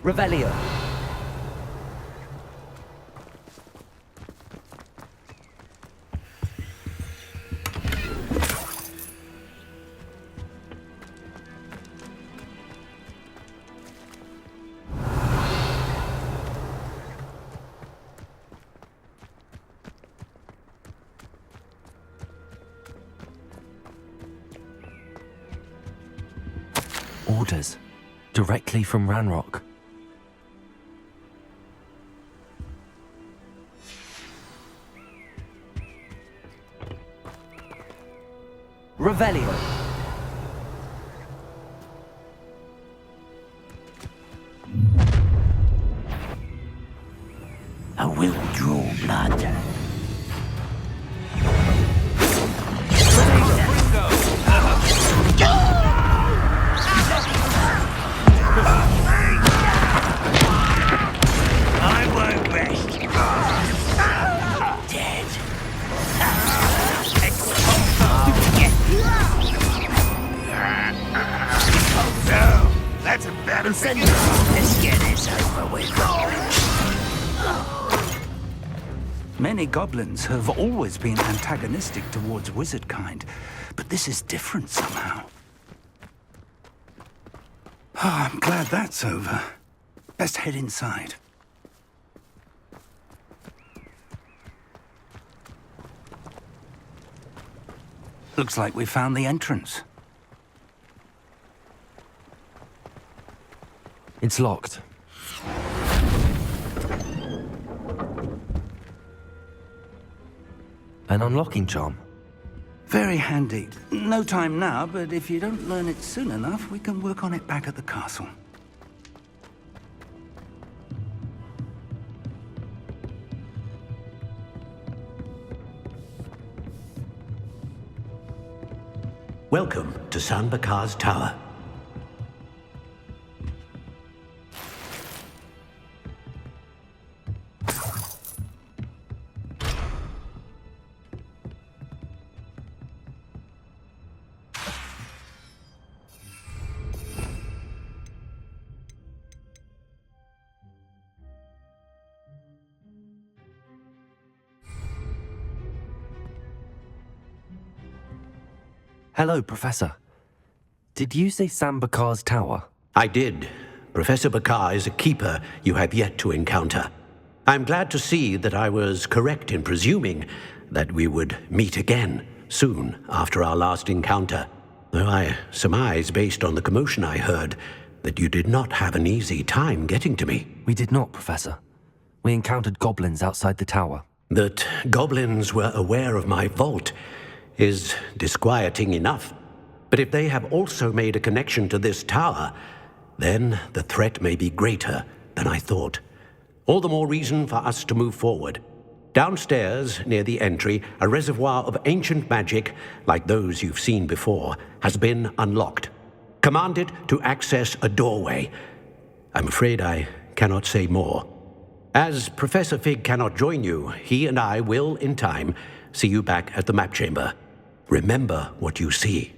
Revelio. Orders. Directly from Ranrock. Revelio. I will draw blood. I won't rest. Dead. So, that's a better thing. Let's get this over with. Many goblins have always been antagonistic towards wizard kind, but this is different somehow. Oh, I'm glad that's over. Best head inside. Looks like we found the entrance. It's locked. An unlocking charm. Very handy. No time now, but if you don't learn it soon enough, we can work on it back at the castle. Welcome to San Bakar's Tower. Hello, Professor. Did you say San Bakar's Tower? I did. Professor Bakar is a keeper you have yet to encounter. I'm glad to see that I was correct in presuming that we would meet again soon after our last encounter. Though I surmise, based on the commotion I heard, that you did not have an easy time getting to me. We did not, Professor. We encountered goblins outside the tower. That goblins were aware of my vault is disquieting enough. But if they have also made a connection to this tower, then the threat may be greater than I thought. All the more reason for us to move forward. Downstairs, near the entry, a reservoir of ancient magic, like those you've seen before, has been unlocked. Commanded to access a doorway. I'm afraid I cannot say more. As Professor Fig cannot join you, he and I will, in time, see you back at the map chamber. Remember what you see.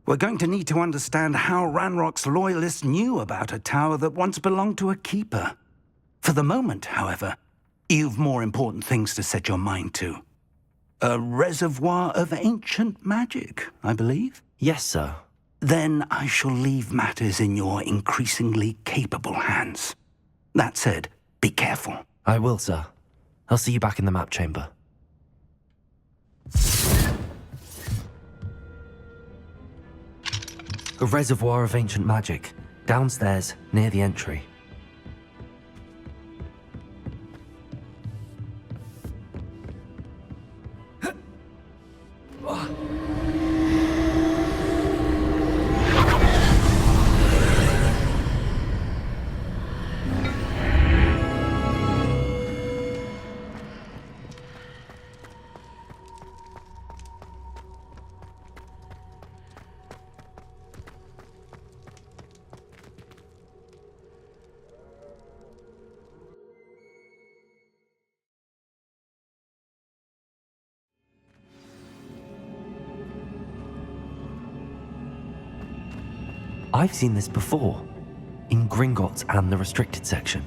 We're going to need to understand how Ranrock's loyalists knew about a tower that once belonged to a keeper. For the moment, however, you've more important things to set your mind to. A reservoir of ancient magic, I believe? Yes, sir. Then I shall leave matters in your increasingly capable hands. That said, be careful. I will, sir. I'll see you back in the map chamber. A reservoir of ancient magic, downstairs, near the entry. I've seen this before. in Gringotts and the restricted section.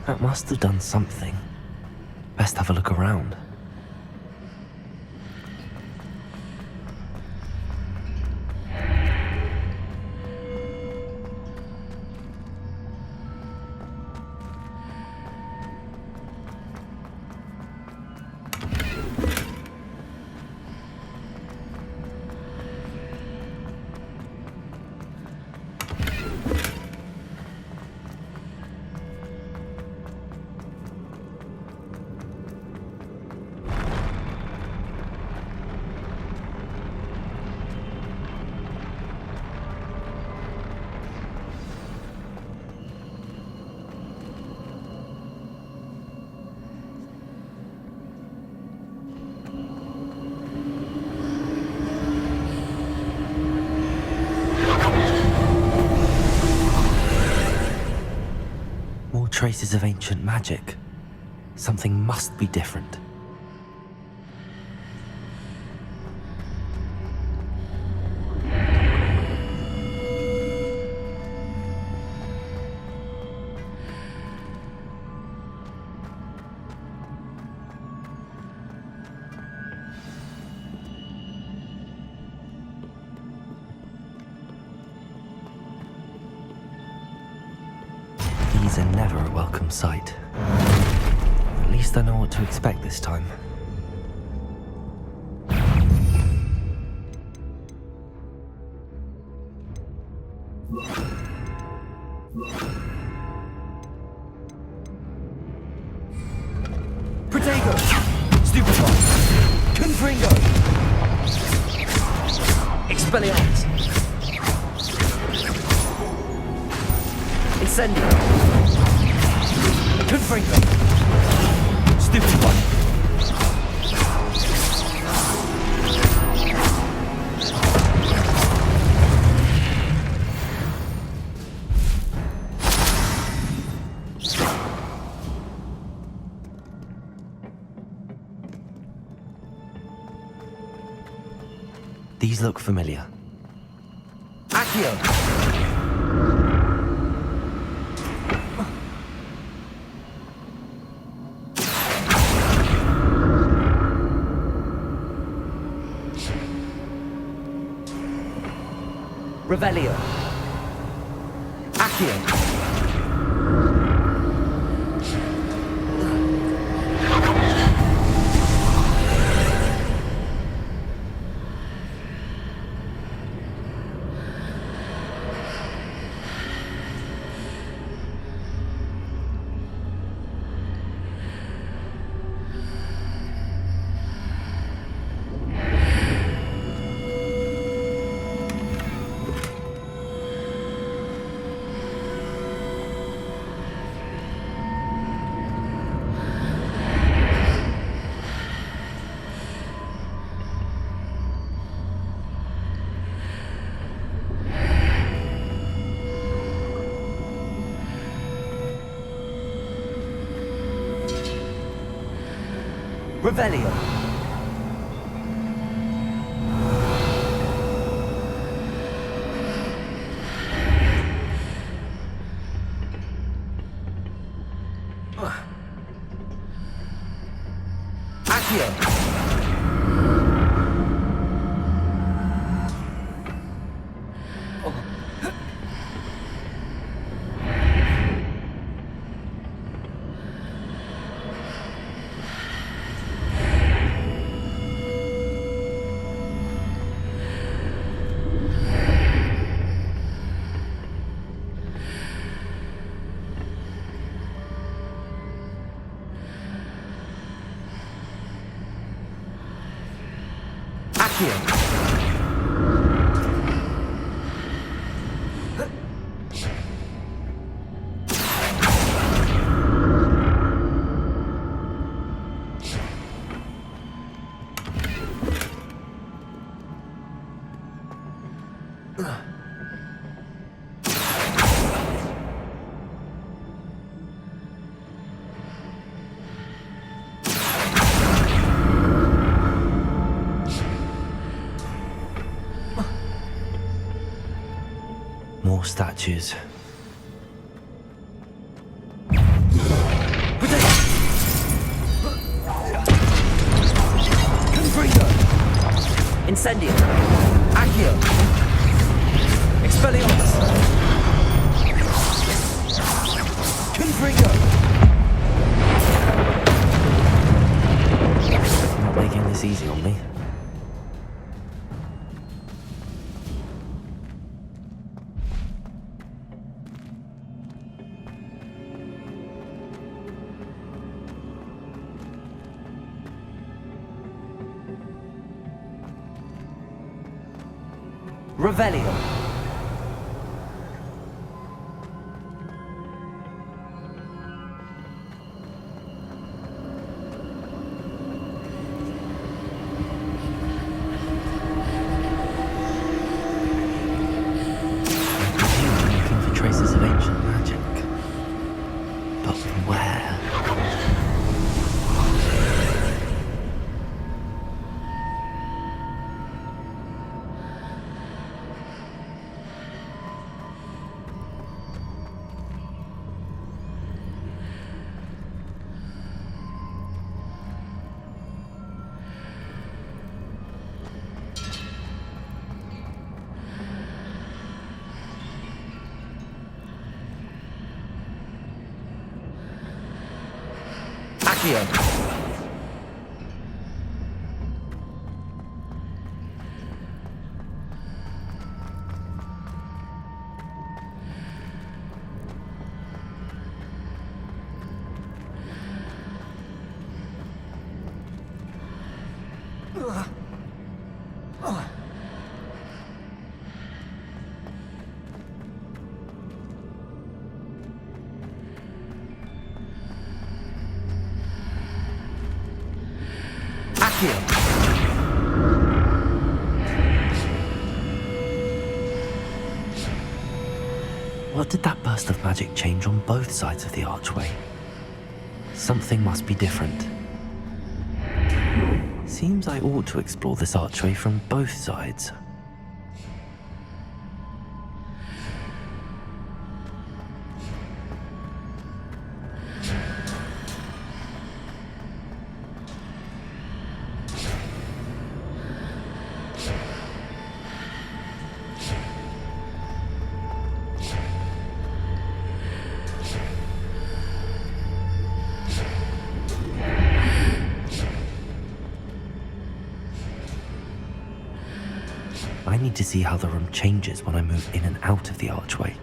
That must have done something. Best have a look around. Traces of ancient magic. Something must be different. These are never a welcome sight. At least I know what to expect this time. Protego! Stupefy! Confringo! Expelliarmus! Incendio! Confringo! Stupefy! These look familiar. Accio! Revelio. Accio. Revelio. Accio. Accio. More statues. Confringo! Incendio! Accio! Expelliarmus! Confringo! Not making this easy on me. Revelio! Looking for traces of ancient magic. But where? Accio! Accio! What did that burst of magic change on both sides of the archway? Something must be different. Seems I ought to explore this archway from both sides. I need to see how the room changes when I move in and out of the archway.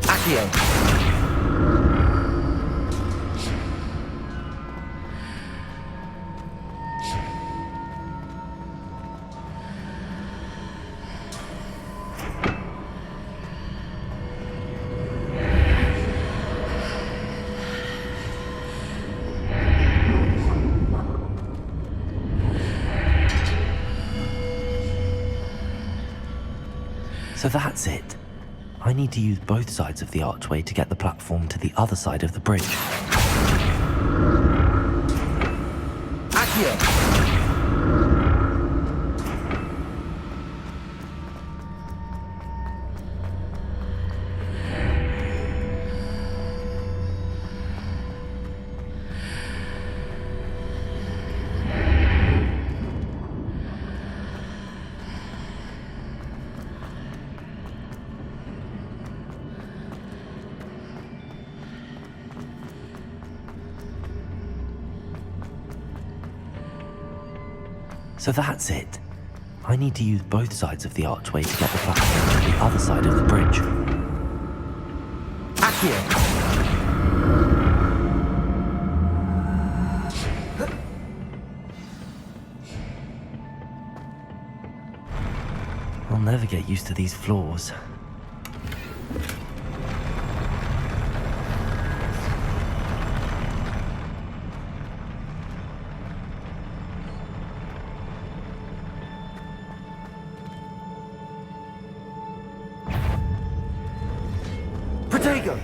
Accio! So that's it. I need to use both sides of the archway to get the platform to the other side of the bridge. Accio! So that's it. I need to use both sides of the archway to get the platform to the other side of the bridge. Accio! I'll never get used to these floors. Protego!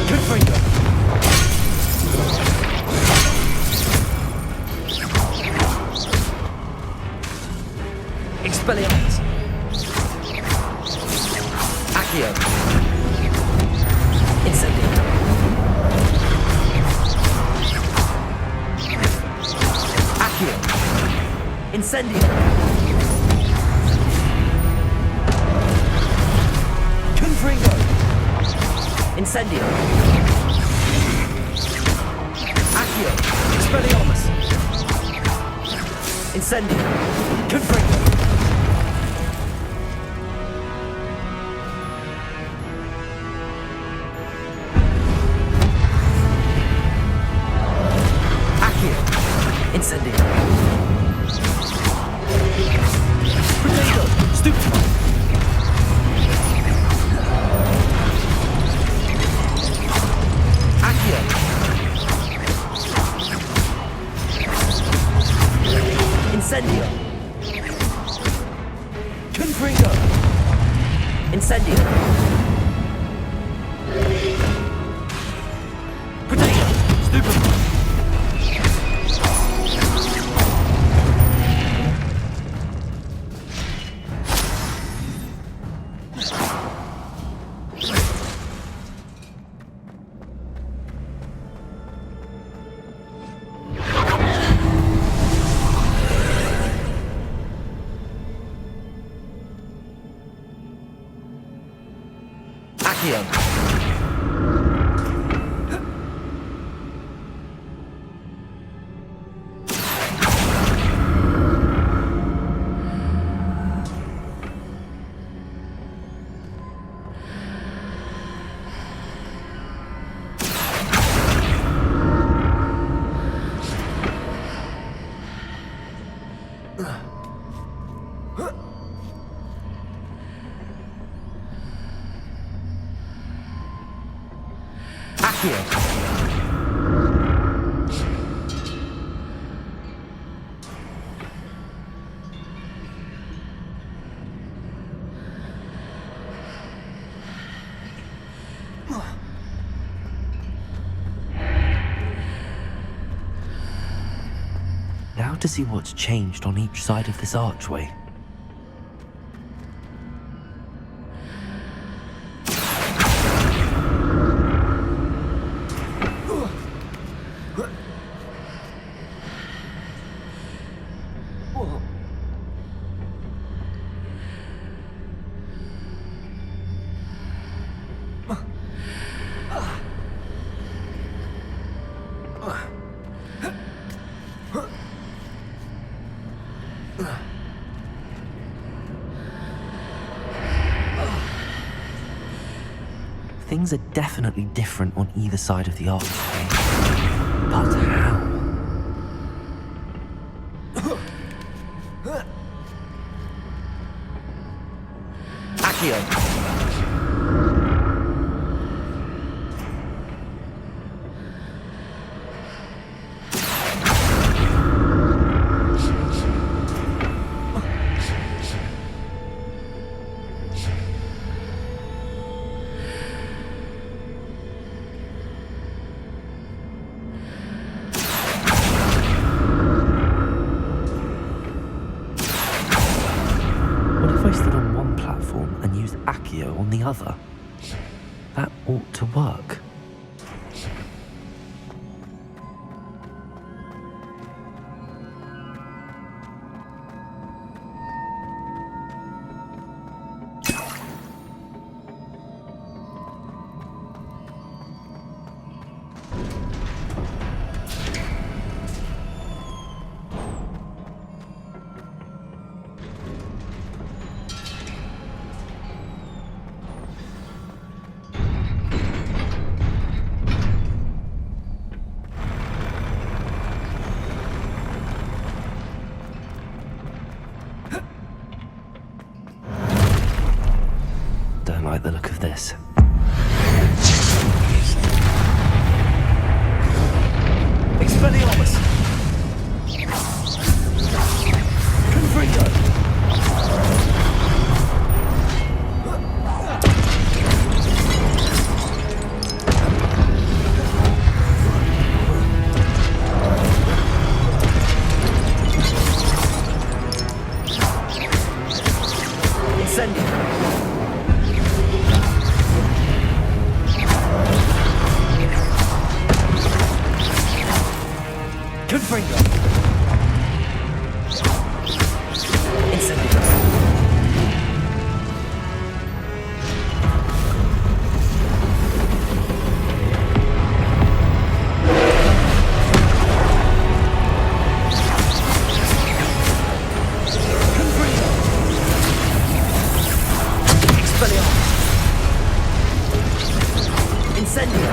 Confringo! Expelliarmus! Accio! Incendio! Accio! Incendio! Confringo! Incendio! Accio! Expelliarmus! Incendio! Confringo! Incendio! Protego! Stupefy! Accio! Incendio! Confringo! Incendio! Protego! Stupefy! Accio! Now to see what's changed on each side of this archway. Things are definitely different on either side of the archway. But how? Accio! If I stood on one platform and used Accio on the other, that ought to work. Don't like the look of this. Expelliarmus! Confringo! Incendio!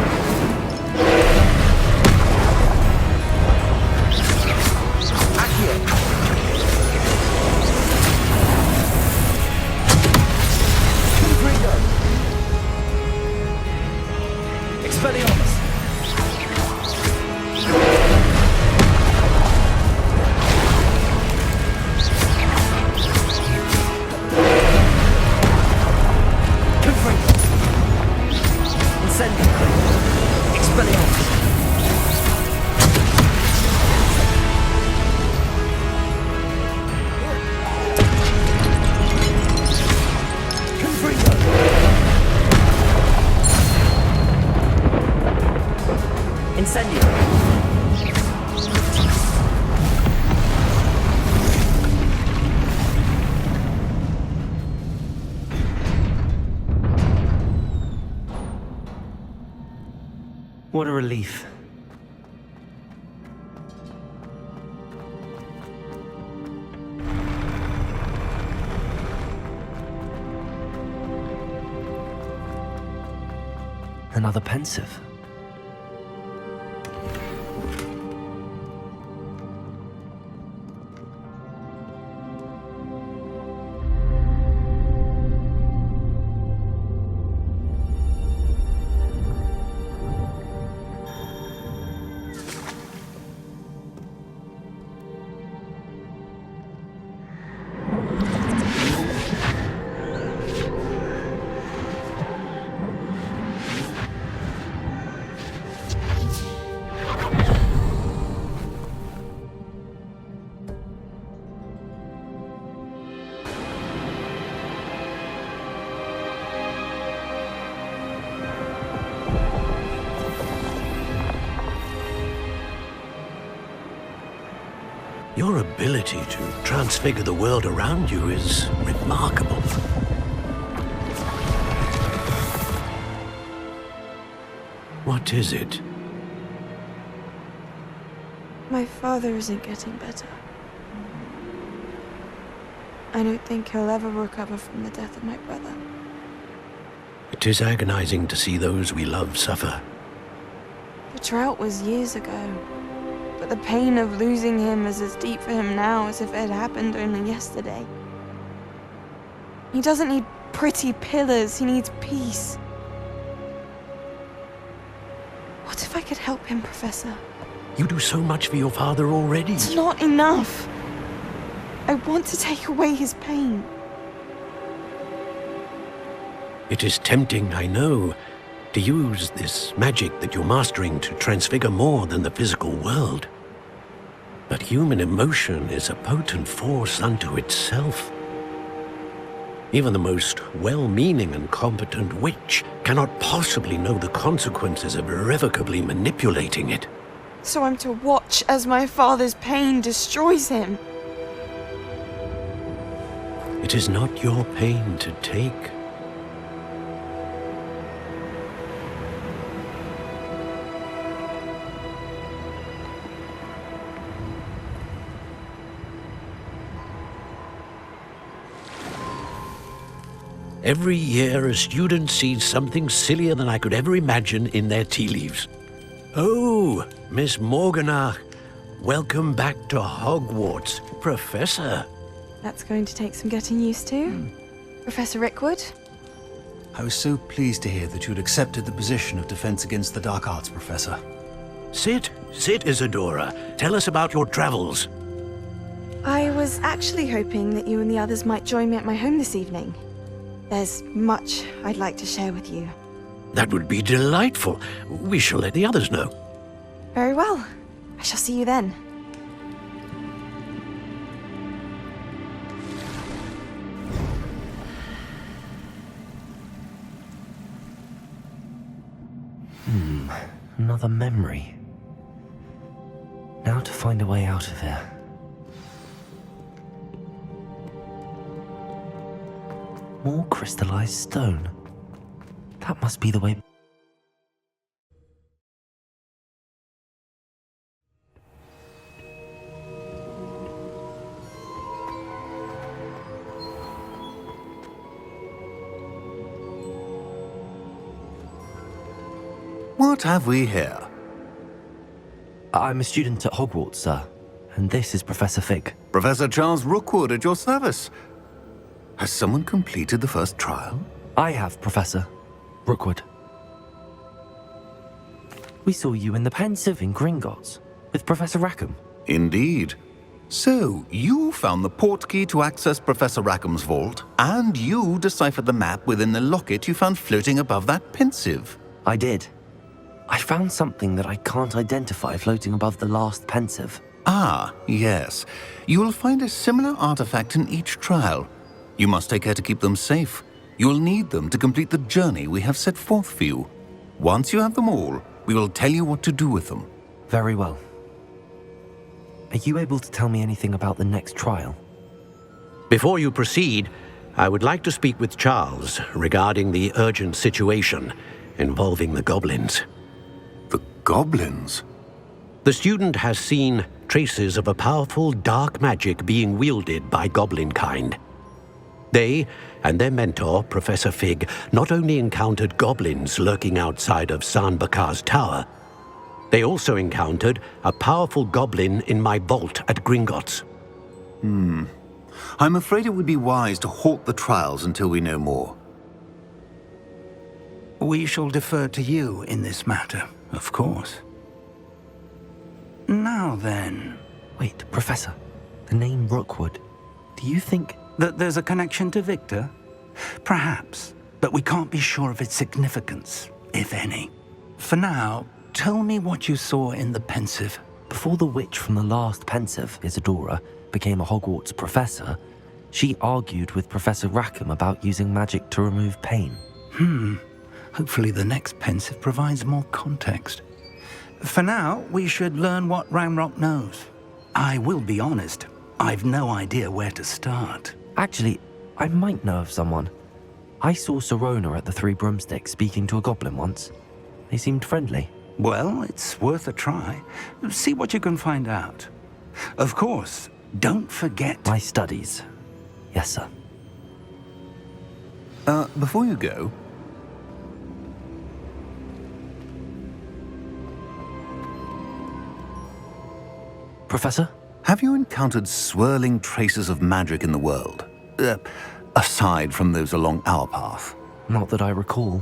Accio! Confringo! Expelliarmus! Confringo! Incendio! Expelliarmus! Confringo! Incendio! What a relief. Another pensive. Your ability to transfigure the world around you is remarkable. What is it? My father isn't getting better. I don't think he'll ever recover from the death of my brother. It is agonizing to see those we love suffer. The drought was years ago, but the pain of losing him is as deep for him now as if it had happened only yesterday. He doesn't need pretty pillars, he needs peace. What if I could help him, Professor? You do so much for your father already. It's not enough. I want to take away his pain. It is tempting, I know, to use this magic that you're mastering to transfigure more than the physical world. But human emotion is a potent force unto itself. Even the most well-meaning and competent witch cannot possibly know the consequences of irrevocably manipulating it. So I'm to watch as my father's pain destroys him. It is not your pain to take. Every year, a student sees something sillier than I could ever imagine in their tea leaves. Oh, Miss Morganach, welcome back to Hogwarts, Professor. That's going to take some getting used to. Professor Rickwood? I was so pleased to hear that you'd accepted the position of Defense Against the Dark Arts, Professor. Sit, Isadora. Tell us about your travels. I was actually hoping that you and the others might join me at my home this evening. There's much I'd like to share with you. That would be delightful. We shall let the others know. Very well. I shall see you then. Another memory. Now to find a way out of here. More crystallized stone. That must be the way. What have we here? I'm a student at Hogwarts, sir. And this is Professor Fig. Professor Charles Rookwood at your service. Has someone completed the first trial? I have, Professor Rookwood. We saw you in the Pensive in Gringotts with Professor Rackham. Indeed. So, you found the portkey to access Professor Rackham's vault, and you deciphered the map within the locket you found floating above that Pensive. I did. I found something that I can't identify floating above the last Pensive. Ah, yes. You will find a similar artifact in each trial. You must take care to keep them safe. You will need them to complete the journey we have set forth for you. Once you have them all, we will tell you what to do with them. Very well. Are you able to tell me anything about the next trial? Before you proceed, I would like to speak with Charles regarding the urgent situation involving the goblins. The goblins? The student has seen traces of a powerful dark magic being wielded by goblin kind. They and their mentor, Professor Fig, not only encountered goblins lurking outside of Sanbakar's tower, they also encountered a powerful goblin in my vault at Gringotts. I'm afraid it would be wise to halt the trials until we know more. We shall defer to you in this matter, of course. Now then, Wait, Professor. The name Rookwood. Do you think... that there's a connection to Victor? Perhaps, but we can't be sure of its significance, if any. For now, tell me what you saw in the Pensive. Before the witch from the last Pensive, Isadora, became a Hogwarts professor, she argued with Professor Rackham about using magic to remove pain. Hopefully the next Pensive provides more context. For now, we should learn what Ranrock knows. I will be honest, I've no idea where to start. Actually, I might know of someone. I saw Serona at the Three Broomsticks speaking to a goblin once. They seemed friendly. Well, it's worth a try. See what you can find out. Of course, don't forget... My studies. Yes, sir. Before you go... Professor? Have you encountered swirling traces of magic in the world? Aside from those along our path. Not that I recall.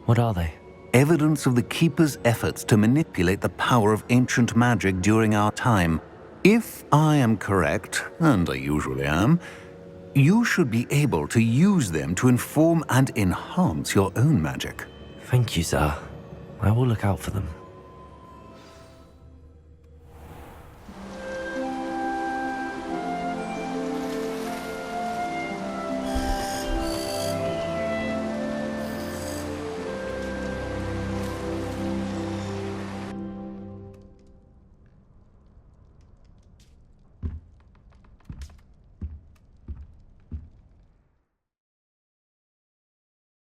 What are they? Evidence of the Keeper's efforts to manipulate the power of ancient magic during our time. If I am correct, and I usually am, you should be able to use them to inform and enhance your own magic. Thank you, sir. I will look out for them.